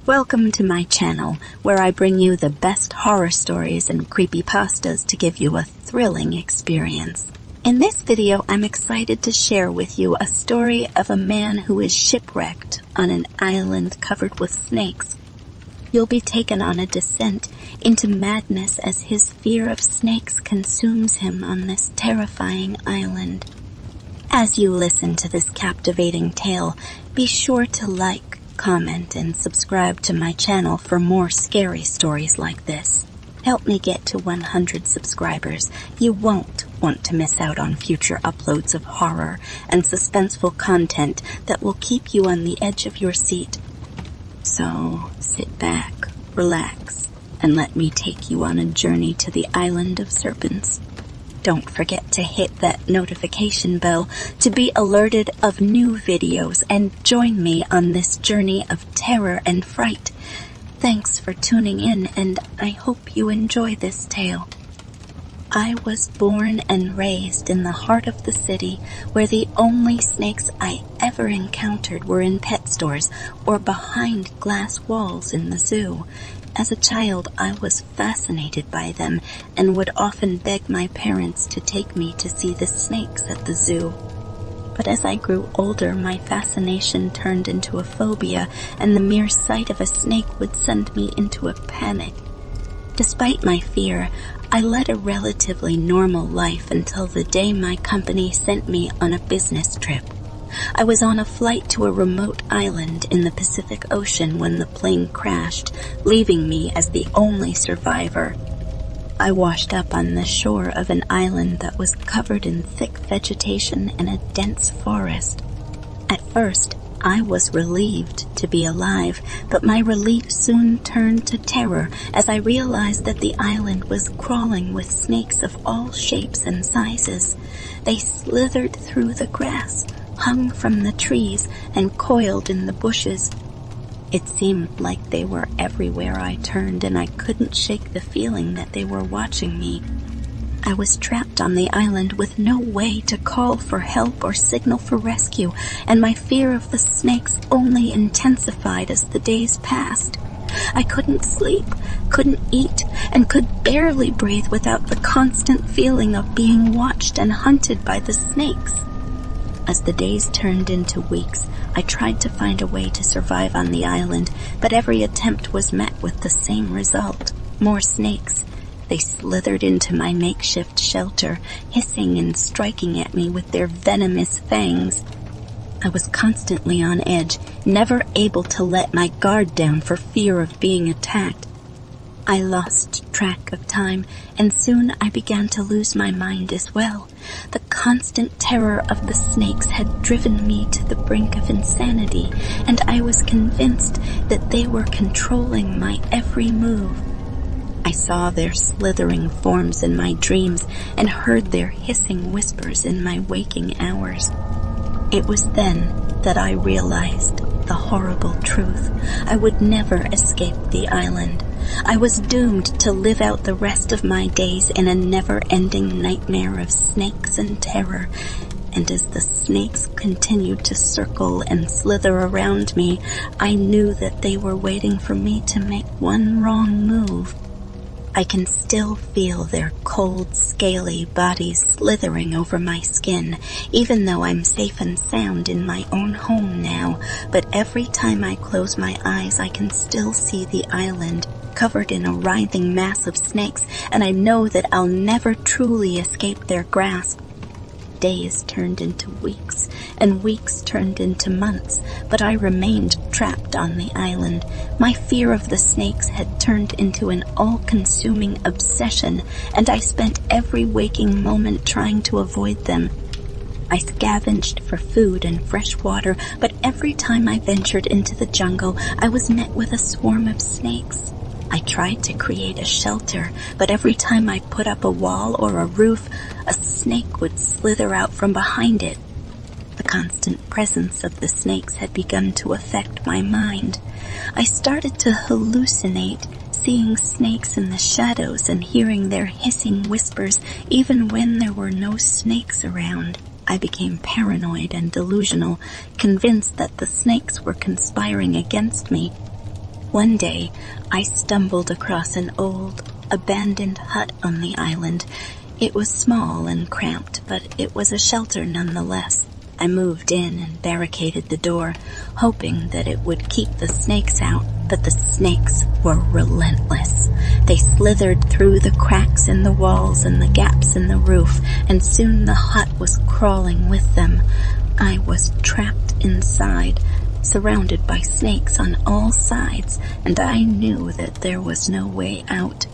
Welcome to my channel, where I bring you the best horror stories and creepypastas to give you a thrilling experience. In this video, I'm excited to share with you a story of a man who is shipwrecked on an island covered with snakes. You'll be taken on a descent into madness as his fear of snakes consumes him on this terrifying island. As you listen to this captivating tale, be sure to like, comment, and subscribe to my channel for more scary stories like this. Help me get to 100 subscribers. You won't want to miss out on future uploads of horror and suspenseful content that will keep you on the edge of your seat. So, sit back, relax, and let me take you on a journey to the island of Serpents. Don't forget to hit that notification bell to be alerted of new videos and join me on this journey of terror and fright. Thanks for tuning in, and I hope you enjoy this tale. I was born and raised in the heart of the city, where the only snakes I ever encountered were in pet stores or behind glass walls in the zoo. As a child, I was fascinated by them and would often beg my parents to take me to see the snakes at the zoo. But as I grew older, my fascination turned into a phobia, and the mere sight of a snake would send me into a panic. Despite my fear, I led a relatively normal life until the day my company sent me on a business trip. I was on a flight to a remote island in the Pacific Ocean when the plane crashed, leaving me as the only survivor. I washed up on the shore of an island that was covered in thick vegetation and a dense forest. At first, I was relieved to be alive, but my relief soon turned to terror as I realized that the island was crawling with snakes of all shapes and sizes. They slithered through the grass, hung from the trees, and coiled in the bushes. It seemed like they were everywhere I turned, and I couldn't shake the feeling that they were watching me. I was trapped on the island with no way to call for help or signal for rescue, and my fear of the snakes only intensified as the days passed. I couldn't sleep, couldn't eat, and could barely breathe without the constant feeling of being watched and hunted by the snakes. As the days turned into weeks, I tried to find a way to survive on the island, but every attempt was met with the same result: more snakes. They slithered into my makeshift shelter, hissing and striking at me with their venomous fangs. I was constantly on edge, never able to let my guard down for fear of being attacked. I lost track of time, and soon I began to lose my mind as well. The constant terror of the snakes had driven me to the brink of insanity, and I was convinced that they were controlling my every move. I saw their slithering forms in my dreams and heard their hissing whispers in my waking hours. It was then that I realized the horrible truth. I would never escape the island. I was doomed to live out the rest of my days in a never-ending nightmare of snakes and terror. And as the snakes continued to circle and slither around me, I knew that they were waiting for me to make one wrong move. I can still feel their cold, scaly bodies slithering over my skin, even though I'm safe and sound in my own home now. But every time I close my eyes, I can still see the island, covered in a writhing mass of snakes, and I know that I'll never truly escape their grasp. Days turned into weeks, and weeks turned into months, but I remained trapped on the island. My fear of the snakes had turned into an all-consuming obsession, and I spent every waking moment trying to avoid them. I scavenged for food and fresh water, but every time I ventured into the jungle, I was met with a swarm of snakes. I tried to create a shelter, but every time I put up a wall or a roof, a snake would slither out from behind it. The constant presence of the snakes had begun to affect my mind. I started to hallucinate, seeing snakes in the shadows and hearing their hissing whispers even when there were no snakes around. I became paranoid and delusional, convinced that the snakes were conspiring against me. One day, I stumbled across an old, abandoned hut on the island. It was small and cramped, but it was a shelter nonetheless. I moved in and barricaded the door, hoping that it would keep the snakes out, but the snakes were relentless. They slithered through the cracks in the walls and the gaps in the roof, and soon the hut was crawling with them. I was trapped inside, surrounded by snakes on all sides, and I knew that there was no way out.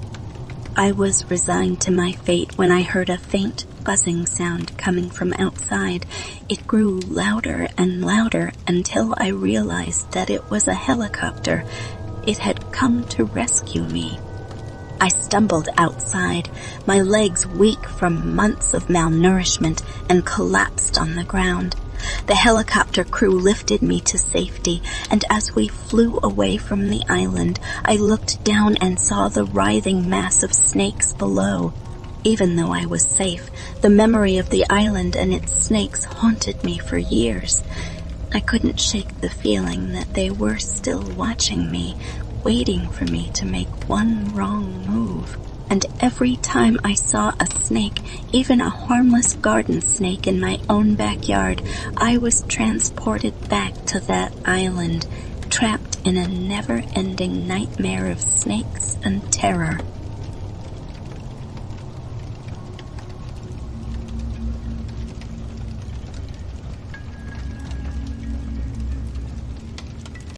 I was resigned to my fate when I heard a faint buzzing sound coming from outside. It grew louder and louder until I realized that it was a helicopter. It had come to rescue me. I stumbled outside, my legs weak from months of malnourishment, and collapsed on the ground. The helicopter crew lifted me to safety, and as we flew away from the island, I looked down and saw the writhing mass of snakes below. Even though I was safe, the memory of the island and its snakes haunted me for years. I couldn't shake the feeling that they were still watching me, waiting for me to make one wrong move. And every time I saw a snake, even a harmless garden snake in my own backyard, I was transported back to that island, trapped in a never-ending nightmare of snakes and terror.